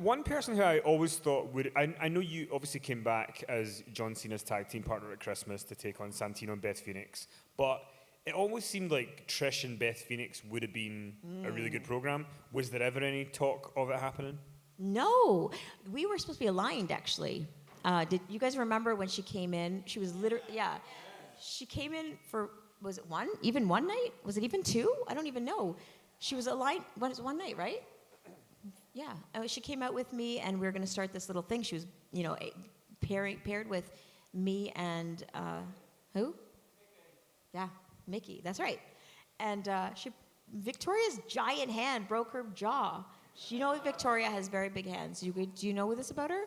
One person who I always thought would... I know you obviously came back as John Cena's tag team partner at Christmas to take on Santino and Beth Phoenix, but it always seemed like Trish and Beth Phoenix would have been a really good program. Was there ever any talk of it happening? No. We were supposed to be aligned, actually. Did you guys remember when she came in? She was literally... Yeah. She came in for... Was it one? Even one night? Was it even two? I don't even know. She was aligned... It was one night, right? Yeah, she came out with me, and we were going to start this little thing. She was, paired with me and who? Yeah, Mickey. That's right. And Victoria's giant hand broke her jaw. Victoria has very big hands. Do you know this about her?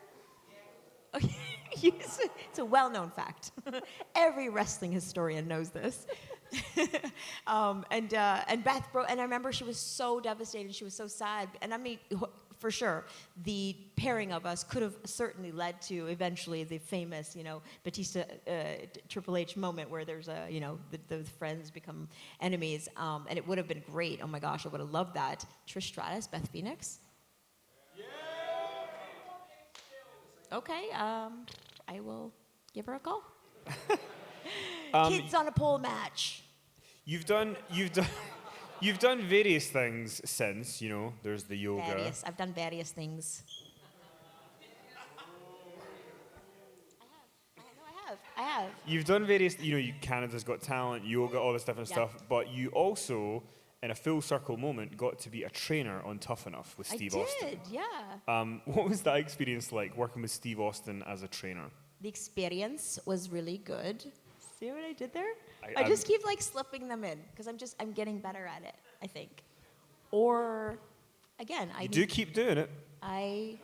Okay. It's a well-known fact. Every wrestling historian knows this. And Beth broke, and I remember she was so devastated. She was so sad. And I mean, for sure, the pairing of us could have certainly led to eventually the famous, Batista Triple H moment where there's the friends become enemies. And it would have been great. Oh my gosh, I would have loved that. Trish Stratus, Beth Phoenix. Okay, I will give her a call. Kids on a pole match. You've done various things since, there's the yoga. I've done various things. I have. You've done various, Canada's Got Talent, yoga, all this different stuff, but you also, in a full circle moment, got to be a trainer on Tough Enough with Steve Austin. I did, yeah. What was that experience like, working with Steve Austin as a trainer? The experience was really good. See what I did there? I just keep slipping them in because I'm getting better at it, I think. Or, again, You do keep doing it. I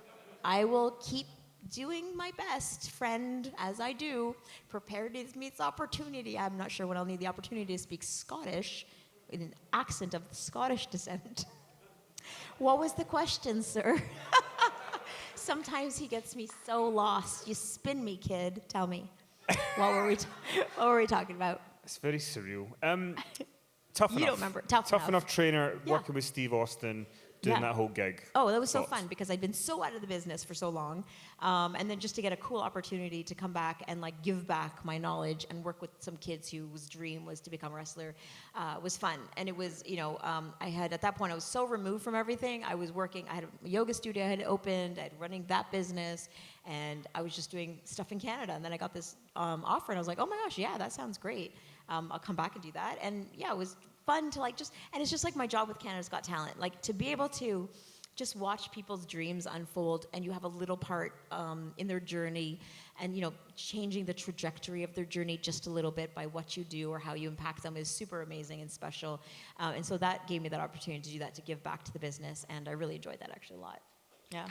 will keep doing my best, friend, as I do. Prepared meets opportunity. I'm not sure when I'll need the opportunity to speak Scottish with an accent of Scottish descent. What was the question, sir? Sometimes he gets me so lost. You spin me, kid. Tell me. What were we talking about? It's very surreal. Tough Enough. You don't remember. Tough Enough trainer, working with Steve Austin, doing that whole gig. Oh, that was so fun because I'd been so out of the business for so long. And then just to get a cool opportunity to come back and give back my knowledge and work with some kids whose dream was to become a wrestler was fun. And it was, at that point, I was so removed from everything. I was working, I had a yoga studio I had opened, I had running that business, and I was just doing stuff in Canada. And then I got this offer, and I was like, oh my gosh, yeah, that sounds great. I'll come back and do that. And yeah, it was fun to and it's just like my job with Canada's Got Talent. To be able to just watch people's dreams unfold, and you have a little part in their journey, and changing the trajectory of their journey just a little bit by what you do or how you impact them is super amazing and special. And so that gave me that opportunity to do that, to give back to the business, and I really enjoyed that actually a lot. Yeah.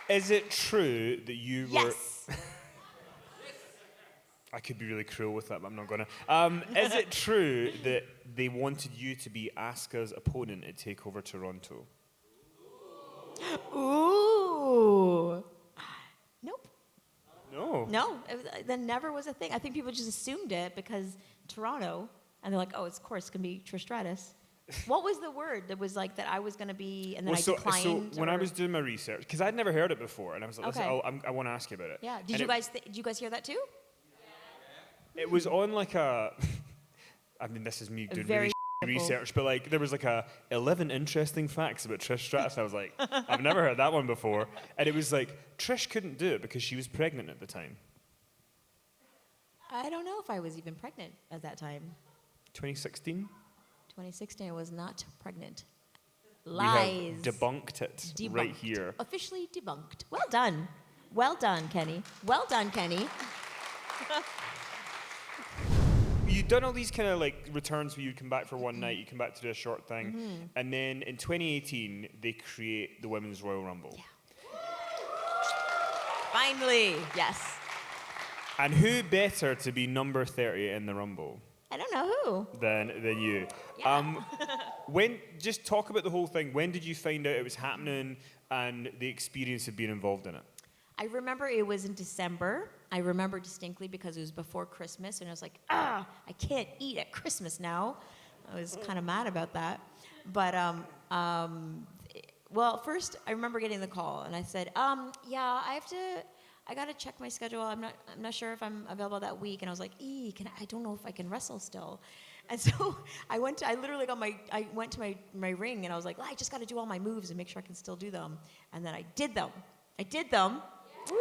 Is it true that you were... Yes. I could be really cruel with that, but I'm not going to. Is it true that they wanted you to be Asuka's opponent at TakeOver Toronto? Ooh. Nope. No. No, that never was a thing. I think people just assumed it because Toronto, and they're like, oh, of course, it's going to be Trish Stratus. What was the word that was that I was going to be, and then I declined? So when I was doing my research, because I'd never heard it before, and I was like, okay. listen, I want to ask you about it. Yeah. Did you guys hear that too? It was on I mean, this is me doing really research, but there was 11 interesting facts about Trish Stratus. I was like, I've never heard that one before. And it was Trish couldn't do it because she was pregnant at the time. I don't know if I was even pregnant at that time. 2016? 2016, I was not pregnant. Lies. We have debunked it right here. Officially debunked. Well done. Well done, Kenny. Well done, Kenny. You've done all these kind of returns where you come back for one night, you come back to do a short thing, and then in 2018 they create the Women's Royal Rumble. Yeah. Finally, yes. And who better to be number 30 in the Rumble? I don't know who. Than you. Yeah. Just talk about the whole thing. When did you find out it was happening and the experience of being involved in it? I remember it was in December. I remember distinctly because it was before Christmas, and I was like, I can't eat at Christmas now. I was kind of mad about that. But Well, first I remember getting the call, and I said, yeah, I gotta check my schedule. I'm not sure if I'm available that week. And I was like, I don't know if I can wrestle still. And so I went to my ring, and I was like, well, I just got to do all my moves and make sure I can still do them. And then I did them. Woo!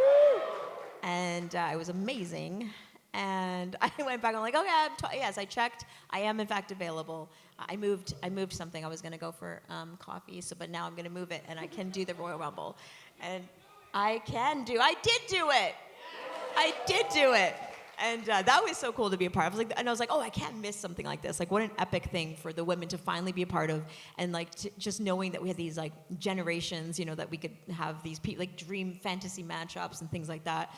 And it was amazing. And I went back. I'm like, okay, yes, I checked. I am in fact available. I moved something. I was gonna go for coffee, but now I'm gonna move it, and I can do the Royal Rumble, and I did do it. I did do it. And that was so cool to be a part of. I was like, oh, I can't miss something like this. Like, what an epic thing for the women to finally be a part of, and like just knowing that we had these like generations, that we could have these like dream fantasy matchups and things like that.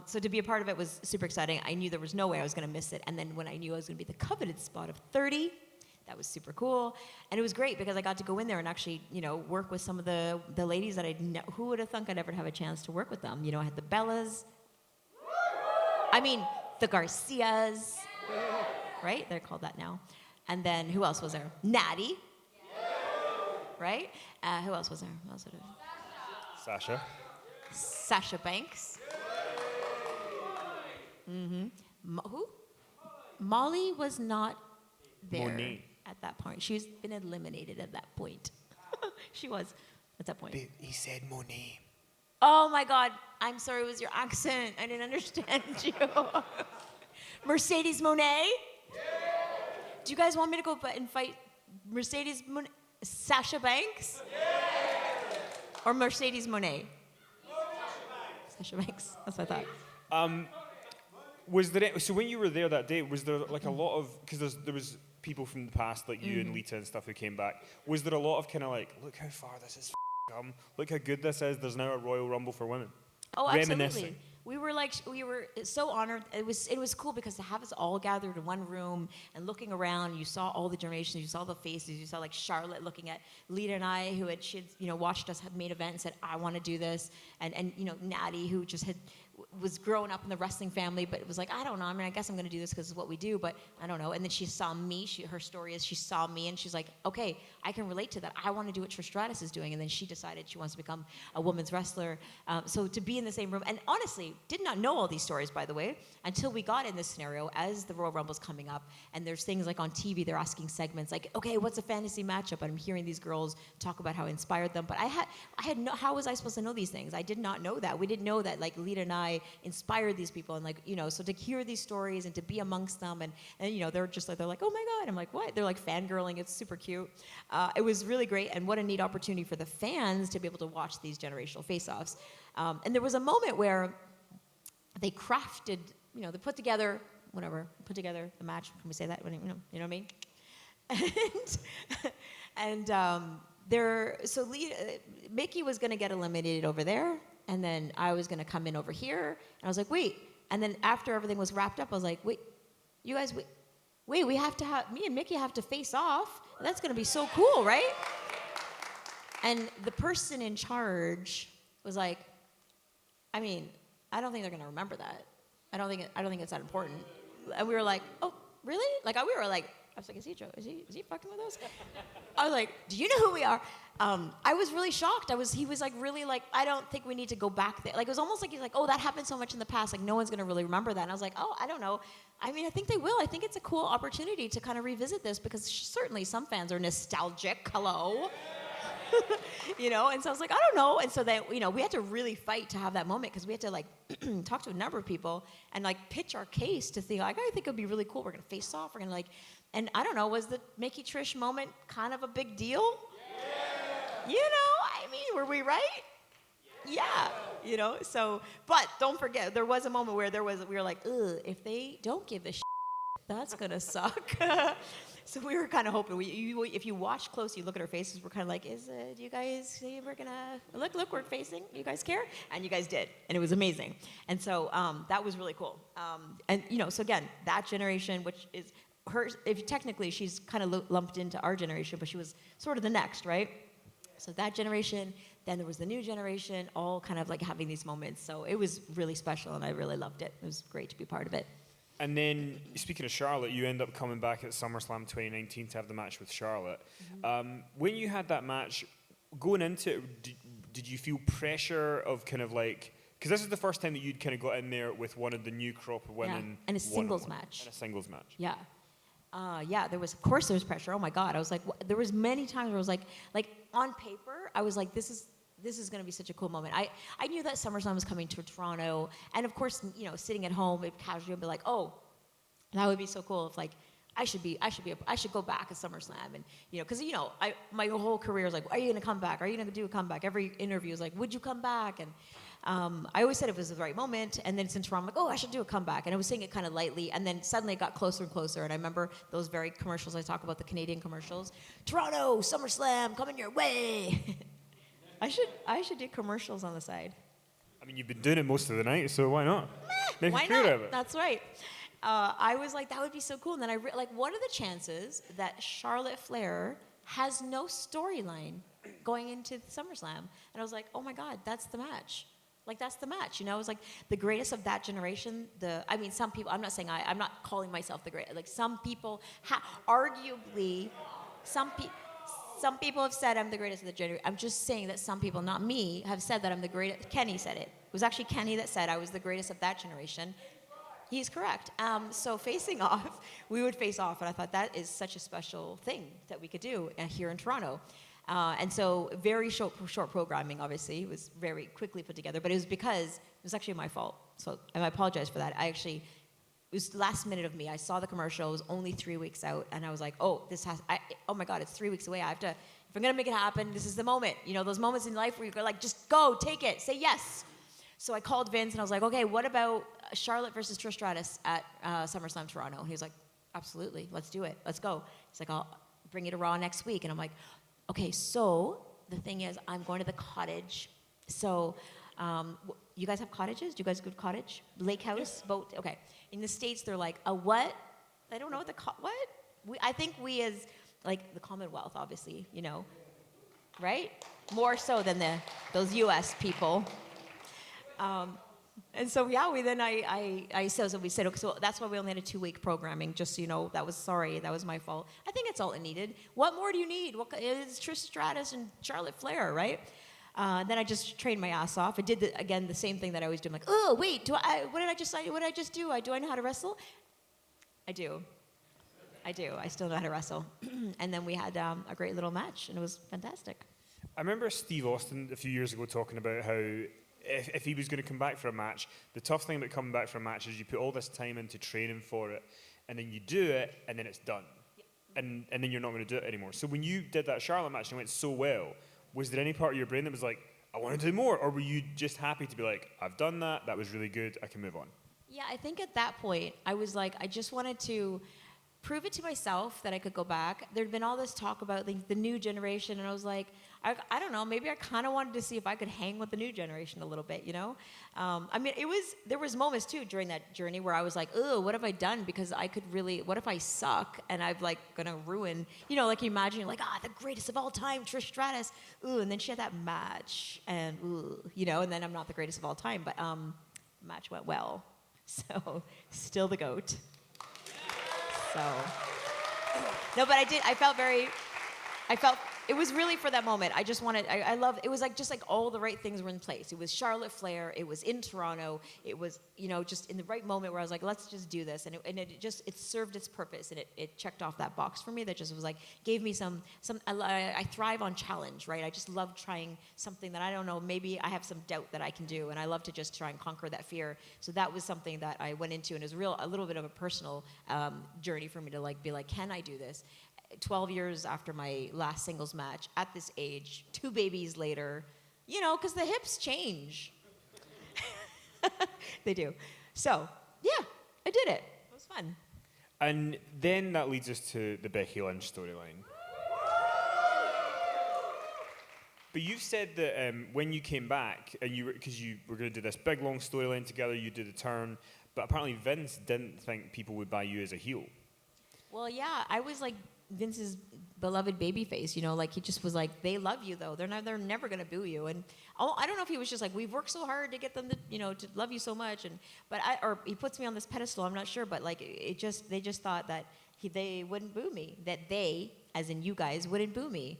So to be a part of it was super exciting. I knew there was no way I was going to miss it. And then when I knew I was going to be the coveted spot of 30, that was super cool. And it was great because I got to go in there and actually, work with some of the ladies that who would have thunk I'd ever have a chance to work with them? I had the Bellas. The Garcias, right? They're called that now. And then who else was there? Natty, right? Who else was there? Sasha. Sasha Banks. Mm-hmm. Who? Molly was not there at that point. She's been eliminated at that point. She was at that point. He said Monet. Oh my God, I'm sorry, it was your accent. I didn't understand you. Mercedes Monet? Yeah. Do you guys want me to go and fight Mercedes Monet? Sasha Banks? Yeah. Or Mercedes Monet? Sasha Banks, that's what I thought. Was there, so when you were there that day, was there like a lot of, because there was people from the past like you and Lita and stuff who came back, was there a lot of kind of like, look how far this is come. Look how good this is. There's now a Royal Rumble for women. Oh, absolutely. We were so honored. It was cool because to have us all gathered in one room and looking around, you saw all the generations, you saw the faces, you saw like Charlotte looking at Lita and I, who she'd watched us have main event and said, I want to do this, and Natty, who just was growing up in the wrestling family, but it was like, I don't know. I guess I'm going to do this because it's what we do, but I don't know. And then she saw me. Her story is she saw me, and she's like, okay, I can relate to that. I want to do what Trish Stratus is doing. And then she decided she wants to become a women's wrestler. So to be in the same room, and honestly, did not know all these stories, by the way, until we got in this scenario as the Royal Rumble's coming up. And there's things like on TV, they're asking segments like, okay, what's a fantasy matchup? And I'm hearing these girls talk about how it inspired them. But how was I supposed to know these things? I did not know that. We didn't know that like Lita and I inspired these people, and like so to hear these stories and to be amongst them, and they're like, oh my God, I'm like, what? They're like fangirling. It's super cute. It was really great, and what a neat opportunity for the fans to be able to watch these generational face-offs. And there was a moment where they crafted, they put together the match. Can we say that? You know what I mean? So Mickey was going to get eliminated over there. And then I was going to come in over here. And I was like, wait. And then after everything was wrapped up, I was like, wait, you guys, wait, me and Mickey have to face off. That's going to be so cool, right? And the person in charge was like, I don't think they're going to remember that. I don't think it's that important. And we were like, oh, really? Like, we were like, I was like, is he fucking with us? I was like, do you know who we are? I was really shocked. He was like, really like, I don't think we need to go back there. Like, it was almost like he's like, oh, that happened so much in the past. Like, no one's going to really remember that. And I was like, oh, I don't know. I think they will. I think it's a cool opportunity to kind of revisit this because certainly some fans are nostalgic. Hello. And so I was like, I don't know. And so then, we had to really fight to have that moment because we had to like talk to a number of people and like pitch our case to think like, I think it'd be really cool. We're going to face off. We're going to like, and I don't know, was the Mickey Trish moment kind of a big deal? Yeah. Were we right? Yeah. So, but don't forget, there was a moment where we were like, ugh, if they don't give a shit, that's going to suck. So we were kind of hoping, if you watch close, you look at our faces, we're kind of like, do you guys say we're going to, look, we're facing, you guys care? And you guys did, and it was amazing. And so that was really cool. So again, that generation, which is technically she's kind of lumped into our generation, but she was sort of the next, right? So that generation, then there was the new generation, all kind of like having these moments. So it was really special, and I really loved it. It was great to be part of it. And then, speaking of Charlotte, you end up coming back at SummerSlam 2019 to have the match with Charlotte. When you had that match, going into it, did you feel pressure of kind of like... Because this is the first time that you'd kind of got in there with one of the new crop of women. And a singles match. And a singles match. Yeah. There was pressure. Oh my God. I was like, there was many times where I was like on paper, I was like, this is going to be such a cool moment. I knew that SummerSlam was coming to Toronto, and of course, sitting at home, casually, I'd be like, oh, that would be so cool if like I should go back at SummerSlam, and because my whole career is like, are you going to come back? Are you going to do a comeback? Every interview is like, would you come back? And I always said it was the right moment, and then since Toronto, I'm like, oh, I should do a comeback, and I was saying it kind of lightly, and then suddenly it got closer and closer, and I remember those very commercials I talk about, the Canadian commercials, Toronto, SummerSlam, coming your way. I should do commercials on the side. I mean, you've been doing it most of the night, so why not? Make Why a career not? of it. That's right. I was like, that would be so cool. And then what are the chances that Charlotte Flair has no storyline going into SummerSlam? And I was like, oh my God, that's the match. Like, that's the match, It was like the greatest of that generation. Some people, I'm not saying I'm not calling myself the great. Like, some people, arguably, some people have said I'm the greatest of the generation. I'm just saying that some people, not me, have said that I'm the greatest. Kenny said it. It was actually Kenny that said I was the greatest of that generation. He's correct. So facing off, we would face off, and I thought that is such a special thing that we could do here in Toronto. And so very short programming, obviously. It was very quickly put together, but it was because it was actually my fault. So, and I apologize for that. It was last minute of me. I saw the commercial. It was only 3 weeks out, and I was like, oh my God, it's 3 weeks away. I have to, if I'm going to make it happen, this is the moment. Those moments in life where you're like, just go, take it, say yes. So I called Vince, and I was like, okay, what about Charlotte versus Trish Stratus at SummerSlam Toronto? And he was like, absolutely, let's do it. Let's go. He's like, I'll bring you to Raw next week. And I'm like, okay, so the thing is, I'm going to the cottage. So you guys have cottages? Do you guys go to cottage? Lake house? Boat? Okay. In the States, they're like, a what? I don't know what what? I think we as, like, the Commonwealth, obviously, right? More so than those U.S. people. And so, yeah, we said, okay, so that's why we only had a 2-week programming, just so that was my fault. I think it's all it needed. What more do you need? It's Trish Stratus and Charlotte Flair, right? Then I just trained my ass off. I did, the same thing that I always do. I'm like, oh, wait, what did I just do? Do I know how to wrestle? I do. I still know how to wrestle. And then we had a great little match, and it was fantastic. I remember Steve Austin a few years ago talking about how if he was going to come back for a match, the tough thing about coming back for a match is you put all this time into training for it, and then you do it, and then it's done. And then you're not going to do it anymore. So when you did that Charlotte match and it went so well, was there any part of your brain that was like, I want to do more? Or were you just happy to be like, I've done that was really good, I can move on? Yeah, I think at that point, I was like, I just wanted to prove it to myself that I could go back. There'd been all this talk about the new generation, and I was like, I don't know, maybe I kind of wanted to see if I could hang with the new generation a little bit, there was moments too during that journey where I was like, oh, what have I done? Because what if I suck and I'm like gonna ruin, like you imagine, you're like, the greatest of all time, Trish Stratus, ooh, and then she had that match, and ooh, and then I'm not the greatest of all time, but match went well, so still the GOAT. So, no, but I felt it was really for that moment. I just wanted, it was like, just like all the right things were in place. It was Charlotte Flair, it was in Toronto, it was, just in the right moment where I was like, let's just do this. And it served its purpose, and it checked off that box for me that just was like, gave me I thrive on challenge, right? I just love trying something that I don't know, maybe I have some doubt that I can do, and I love to just try and conquer that fear. So that was something that I went into, and it was a little bit of a personal journey for me to be like, can I do this? 12 years after my last singles match, at this age, 2 babies later, because the hips change. They do. So, yeah, I did it. It was fun. And then that leads us to the Becky Lynch storyline. But you've said that when you came back, and because you were going to do this big, long storyline together, you did the turn, but apparently Vince didn't think people would buy you as a heel. Well, yeah, I was like Vince's beloved baby face, like he just was like, they love you though. They're never gonna boo you. And I don't know if he was just like, we've worked so hard to get them to love you so much. Or he puts me on this pedestal. I'm not sure, but like they just thought that they wouldn't boo me. That they, as in you guys, wouldn't boo me.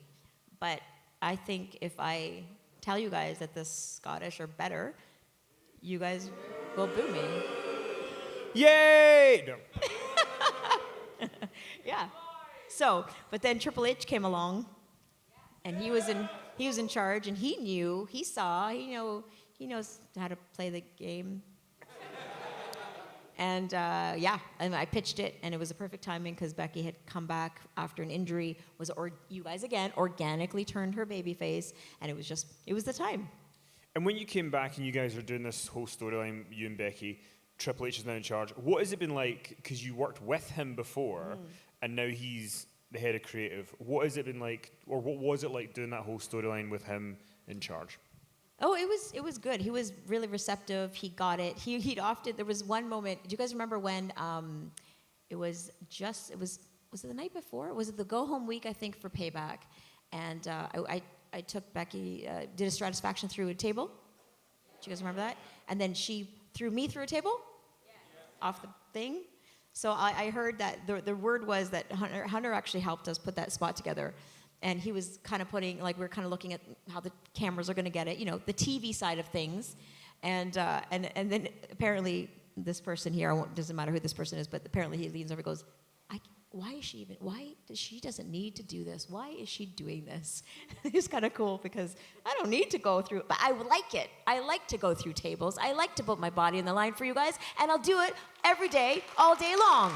But I think if I tell you guys that the Scottish are better, you guys will boo me. Yay! No. Yeah. So, but then Triple H came along, and he was in charge, and he knows how to play the game. And and I pitched it, and it was a perfect timing because Becky had come back after an injury. You guys again organically turned her baby face, and it was the time. And when you came back and you guys are doing this whole storyline, you and Becky, Triple H is now in charge. What has it been like? Because you worked with him before, and now he's the head of creative. What has it been like, or what was it like doing that whole storyline with him in charge? Oh, it was good. He was really receptive. He got it. There was one moment. Do you guys remember when was it the night before? Was it the go home week? I think for Payback, and I took Becky, did a stratisfaction through a table. Do you guys remember that? And then she threw me through a table off the thing. So I heard that the word was that Hunter actually helped us put that spot together. And he was kind of we were kind of looking at how the cameras are going to get it, the TV side of things. And then apparently this person here, doesn't matter who this person is, but apparently he leans over and goes, she doesn't need to do this. Why is she doing this? It's kind of cool because I don't need to go through, but I like it. I like to go through tables. I like to put my body in the line for you guys, and I'll do it every day, all day long.